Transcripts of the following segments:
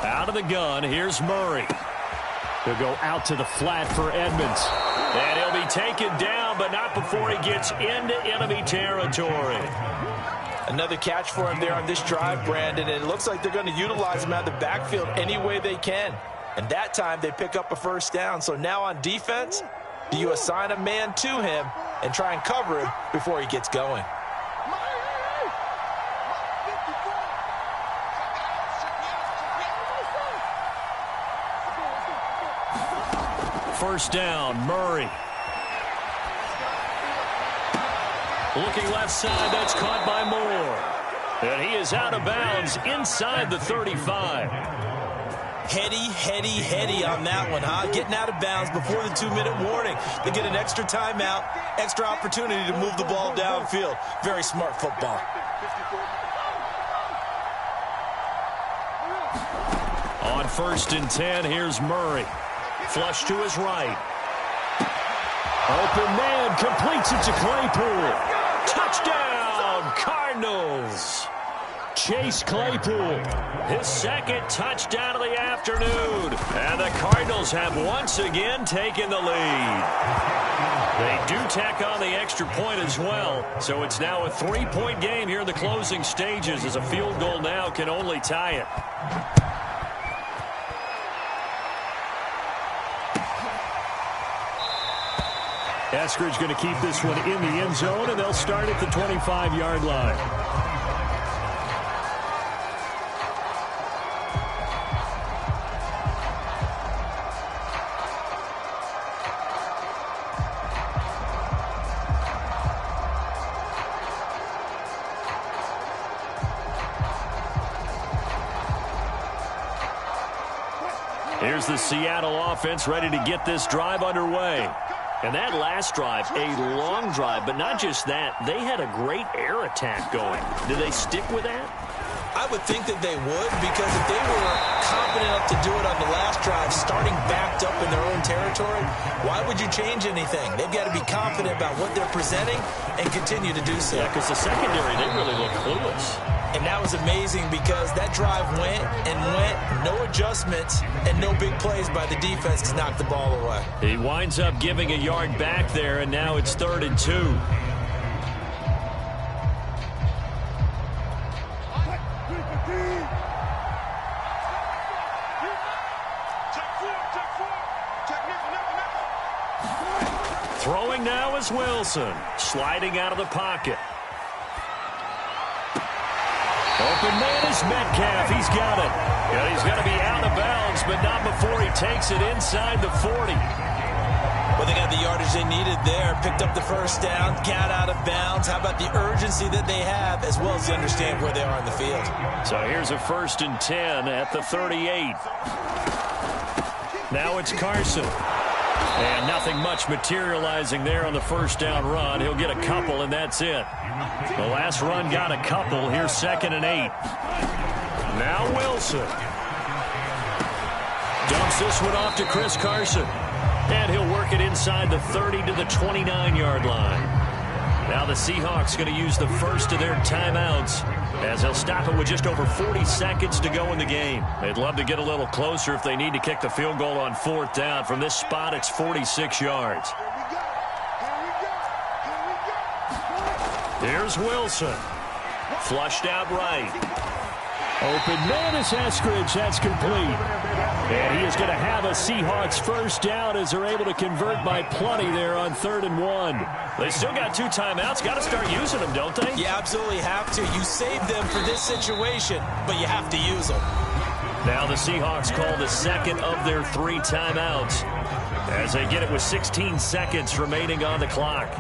Out of the gun, here's Murray. He'll go out to the flat for Edmonds. And he'll be taken down, but not before he gets into enemy territory. Another catch for him there on this drive, Brandon, and it looks like they're going to utilize him out of the backfield any way they can. And that time they pick up a first down. So now on defense, do you assign a man to him and try and cover him before he gets going? First down, Murray. Looking left side, that's caught by Moore. And he is out of bounds inside the 35. Heady on that one, huh? Getting out of bounds before the 2-minute warning. They get an extra timeout, extra opportunity to move the ball downfield. Very smart football. On 1st and 10, here's Murray. Flush to his right. Open man, completes it to Claypool. Touchdown, Cardinals. Chase Claypool, his second touchdown of the afternoon. And the Cardinals have once again taken the lead. They do tack on the extra point as well. So it's now a 3-point game here in the closing stages, as a field goal now can only tie it. Eskridge going to keep this one in the end zone, and they'll start at the 25-yard line. Here's the Seattle offense ready to get this drive underway. And that last drive, a long drive, but not just that. They had a great air attack going. Did they stick with that? I would think that they would, because if they were confident enough to do it on the last drive, starting backed up in their own territory, why would you change anything? They've got to be confident about what they're presenting and continue to do so. Yeah, because the secondary, they really look clueless. And that was amazing, because that drive went and went, no adjustments, and no big plays by the defense to knock the ball away. He winds up giving a yard back there, and now it's 3rd and 2. Throwing now is Wilson, sliding out of the pocket. Open man is Metcalf. He's got it. And he's going to be out of bounds, but not before he takes it inside the 40. Well, they got the yardage they needed there. Picked up the first down, got out of bounds. How about the urgency that they have, as well as they understand where they are in the field? So here's a 1st and 10 at the 38. Now it's Carson. And nothing much materializing there on the first down run. He'll get a couple, and that's it. The last run got a couple. Here's 2nd and 8. Now Wilson. Dumps this one off to Chris Carson. And he'll work it inside the 30 to the 29-yard line. Now the Seahawks going to use the first of their timeouts, as they'll stop it with just over 40 seconds to go in the game. They'd love to get a little closer if they need to kick the field goal on 4th down. From this spot, it's 46 yards. Here's Wilson. Flushed out right. Open man is Eskridge. That's complete. And he is going to have a Seahawks first down, as they're able to convert by plenty there on 3rd and 1. They still got 2 timeouts. Got to start using them, don't they? You absolutely have to. You save them for this situation, but you have to use them. Now the Seahawks call the second of their 3 timeouts, as they get it with 16 seconds remaining on the clock.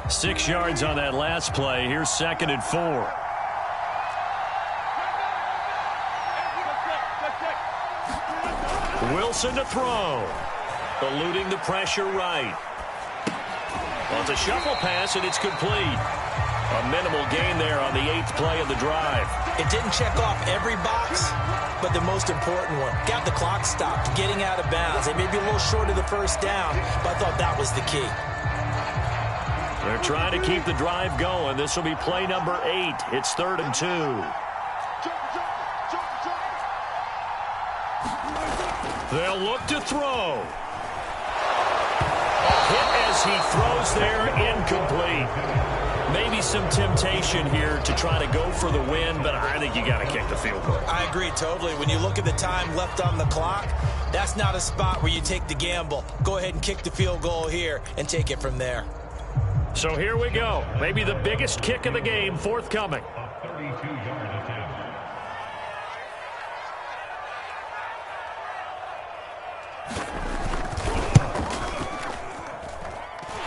Six yards on that last play. Here's 2nd and 4. Wilson to throw. Eluding the pressure right. Well, it's a shuffle pass, and it's complete. A minimal gain there on the 8th play of the drive. It didn't check off every box, but the most important one. Got the clock stopped, getting out of bounds. They may be a little short of the first down, but I thought that was the key. They're trying to keep the drive going. This will be play number 8. It's 3rd and 2. They'll look to throw. Hit as he throws there, incomplete. Maybe some temptation here to try to go for the win, but I think you got to kick the field goal. I agree totally. When you look at the time left on the clock, that's not a spot where you take the gamble. Go ahead and kick the field goal here and take it from there. So here we go. Maybe the biggest kick of the game forthcoming.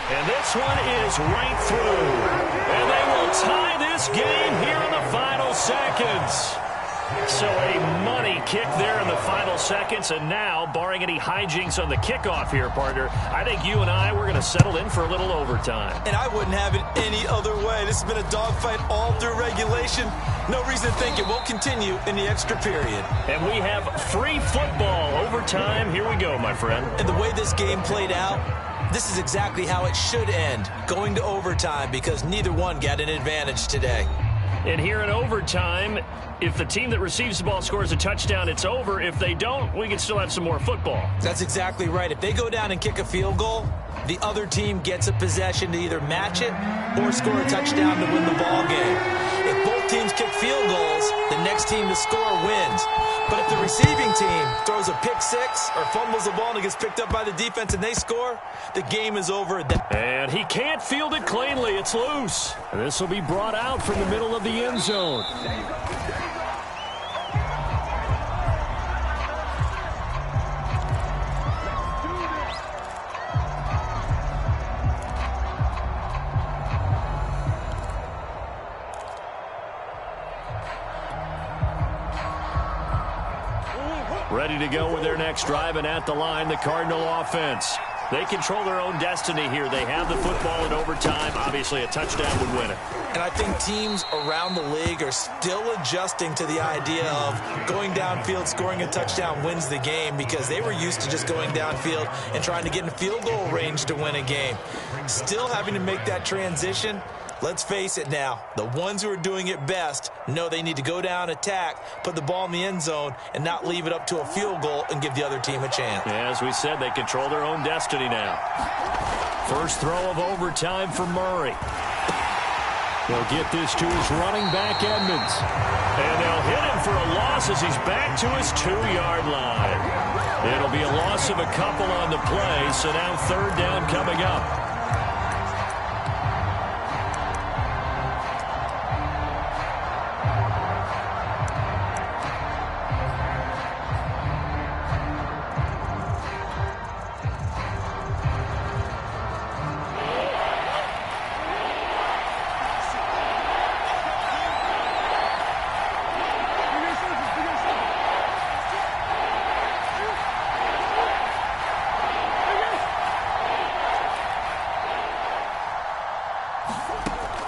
And this one is right through. And they will tie this game here in the final seconds. So a money kick there in the final seconds. And now, barring any hijinks on the kickoff here, partner, I think you and I, we're going to settle in for a little overtime. And I wouldn't have it any other way. This has been a dogfight all through regulation. No reason to think it won't continue in the extra period. And we have free football overtime. Here we go, my friend. And the way this game played out, this is exactly how it should end, going to overtime, because neither one got an advantage today. And here in overtime, if the team that receives the ball scores a touchdown, it's over. If they don't, we can still have some more football. That's exactly right. If they go down and kick a field goal, the other team gets a possession to either match it or score a touchdown to win the ball game. If both teams kick field goals, the next team to score wins. But if the receiving team throws a pick six or fumbles the ball and it gets picked up by the defense and they score, the game is over. And he can't field it cleanly. It's loose. And this will be brought out from the middle of the end zone. Ready to go with their next drive, and at the line, the Cardinal offense. They control their own destiny here. They have the football in overtime. Obviously, a touchdown would win it. And I think teams around the league are still adjusting to the idea of going downfield, scoring a touchdown wins the game, because they were used to just going downfield and trying to get in field goal range to win a game. Still having to make that transition. Let's face it now, the ones who are doing it best know they need to go down, attack, put the ball in the end zone, and not leave it up to a field goal and give the other team a chance. Yeah, as we said, they control their own destiny now. First throw of overtime for Murray. They'll get this to his running back, Edmonds. And they'll hit him for a loss as he's back to his 2-yard line. It'll be a loss of a couple on the play, so now 3rd down coming up.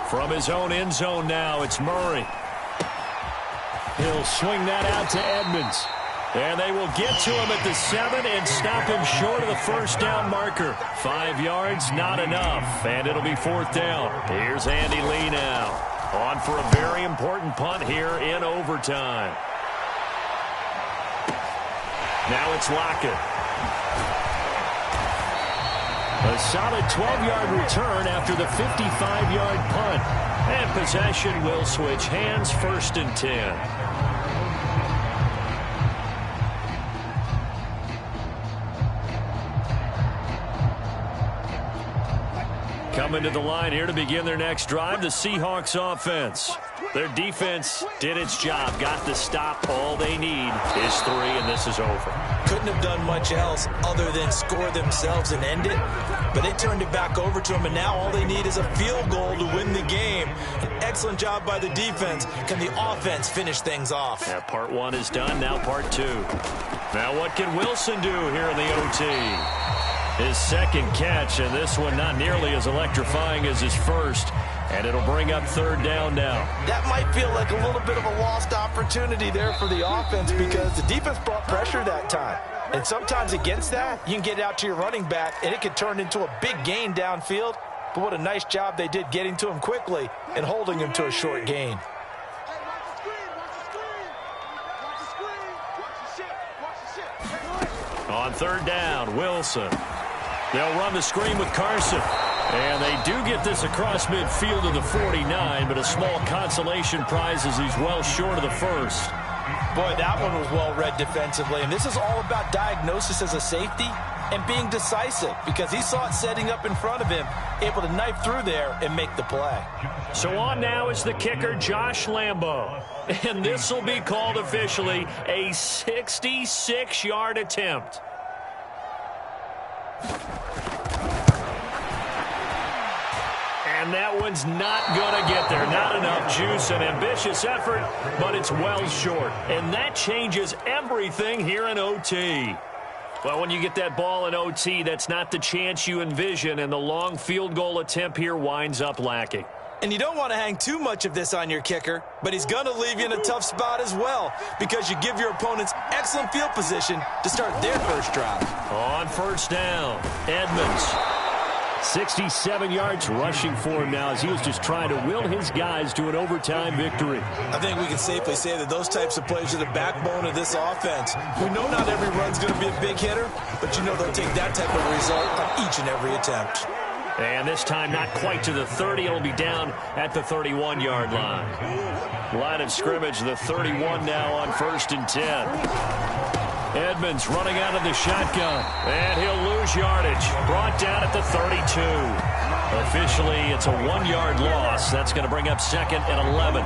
From his own end zone now, it's Murray. He'll swing that out to Edmonds. And they will get to him at the 7 and stop him short of the first down marker. 5 yards, not enough. And it'll be 4th down. Here's Andy Lee now. On for a very important punt here in overtime. Now it's Lockett. A solid 12-yard return after the 55-yard punt. And possession will switch hands, 1st and 10. Coming to the line here to begin their next drive, the Seahawks offense. Their defense did its job, got the stop. All they need is 3, and this is over. Couldn't have done much else other than score themselves and end it, but they turned it back over to them, and now all they need is a field goal to win the game. An excellent job by the defense. Can the offense finish things off? Yeah, part 1 is done, now part 2. Now what can Wilson do here in the OT? His second catch, and this one not nearly as electrifying as his first. And it'll bring up third down now. That might feel like a little bit of a lost opportunity there for the offense because the defense brought pressure that time. And sometimes against that, you can get out to your running back, and it can turn into a big gain downfield. But what a nice job they did getting to him quickly and holding him to a short gain. On third down, Wilson. They'll run the screen with Carson. And they do get this across midfield to the 49, but a small consolation prize as he's well short of the first. Boy, that one was well read defensively. And this is all about diagnosis as a safety and being decisive because he saw it setting up in front of him, able to knife through there and make the play. So on now is the kicker, Josh Lambo. And this will be called officially a 66-yard attempt. And that one's not going to get there. Not enough juice. An ambitious effort, but it's well short. And that changes everything here in OT. Well, when you get that ball in OT, that's not the chance you envision, and the long field goal attempt here winds up lacking. And you don't want to hang too much of this on your kicker, but he's going to leave you in a tough spot as well because you give your opponents excellent field position to start their first drive. On first down, Edmonds. 67 yards rushing for him now as he was just trying to will his guys to an overtime victory. I think we can safely say that those types of plays are the backbone of this offense. We know not every run's going to be a big hitter, but you know they'll take that type of result on each and every attempt. And this time not quite to the 30. It'll be down at the 31-yard line. Line of scrimmage, the 31 now on 1st and 10. Edmonds running out of the shotgun, and he'll lose yardage. Brought down at the 32. Officially, it's a 1-yard loss. That's going to bring up 2nd and 11.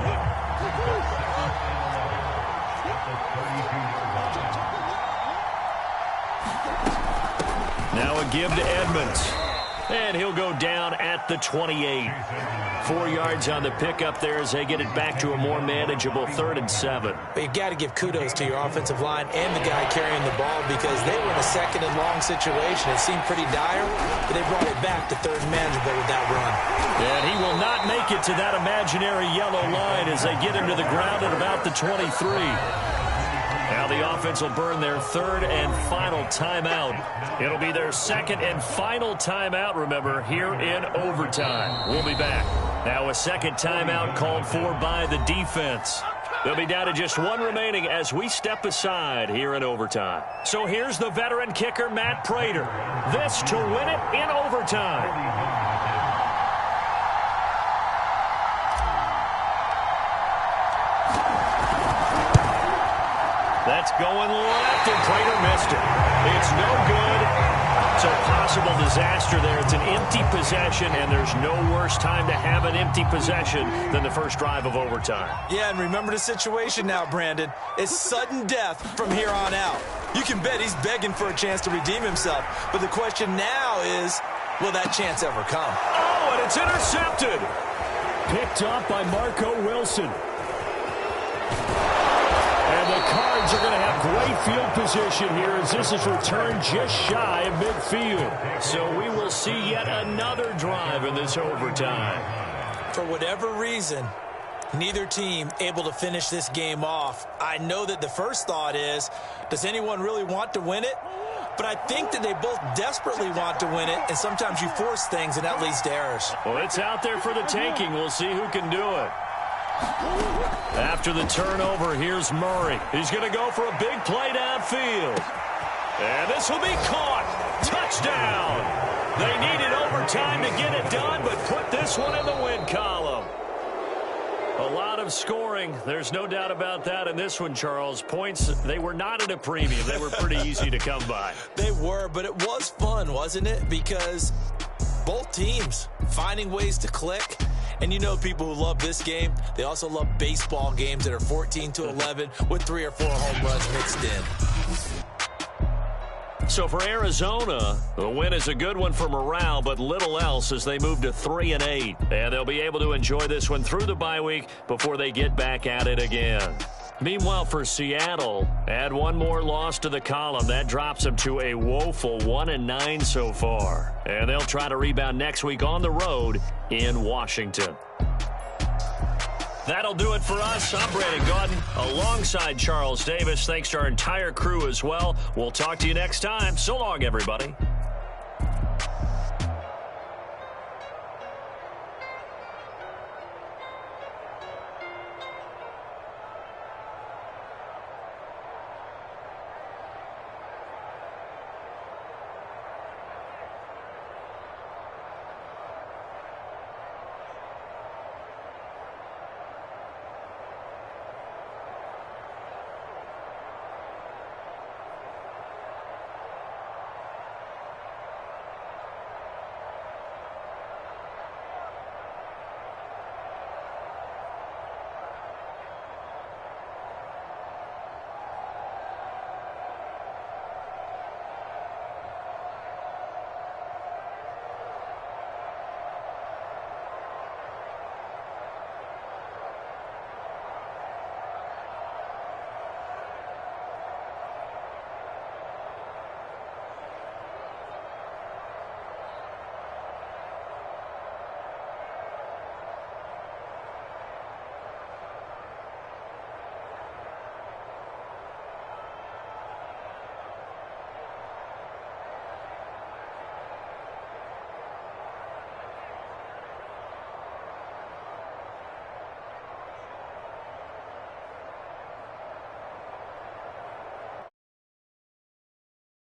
Now a give to Edmonds. And he'll go down at the 28. 4 yards on the pickup there as they get it back to a more manageable 3rd and 7. But you've got to give kudos to your offensive line and the guy carrying the ball because they were in a 2nd and long situation. It seemed pretty dire, but they brought it back to 3rd and manageable with that run. And he will not make it to that imaginary yellow line as they get him to the ground at about the 23. Now the offense will burn their 3rd and final timeout. It'll be their 2nd and final timeout, remember, here in overtime. We'll be back. Now a 2nd timeout called for by the defense. They'll be down to just 1 remaining as we step aside here in overtime. So here's the veteran kicker, Matt Prater. This to win it in overtime. That's going left, and Prater missed it. It's no good. It's a possible disaster there. It's an empty possession, and there's no worse time to have an empty possession than the first drive of overtime. Yeah, and remember the situation now, Brandon. It's sudden death from here on out. You can bet he's begging for a chance to redeem himself. But the question now is, will that chance ever come? Oh, and it's intercepted. Picked up by Marco Wilson. And the Cards are going to have great field position here as this is returned just shy of midfield. So we will see yet another drive in this overtime. For whatever reason, neither team able to finish this game off. I know that the first thought is, does anyone really want to win it? But I think that they both desperately want to win it, and sometimes you force things, and that leads to errors. Well, it's out there for the taking. We'll see who can do it. After the turnover, here's Murray. He's going to go for a big play downfield. And this will be caught. Touchdown. They needed overtime to get it done, but put this one in the win column. A lot of scoring. There's no doubt about that in this one, Charles. Points, they were not at a premium. They were pretty easy to come by. They were, but it was fun, wasn't it? Because both teams finding ways to click. And you know people who love this game, they also love baseball games that are 14-11 with 3 or 4 home runs mixed in. So for Arizona, the win is a good one for morale, but little else as they move to 3-8. And they'll be able to enjoy this one through the bye week before they get back at it again. Meanwhile, for Seattle, add one more loss to the column. That drops them to a woeful 1-9 so far. And they'll try to rebound next week on the road in Washington. That'll do it for us. I'm Brandon Gaudin alongside Charles Davis. Thanks to our entire crew as well. We'll talk to you next time. So long, everybody.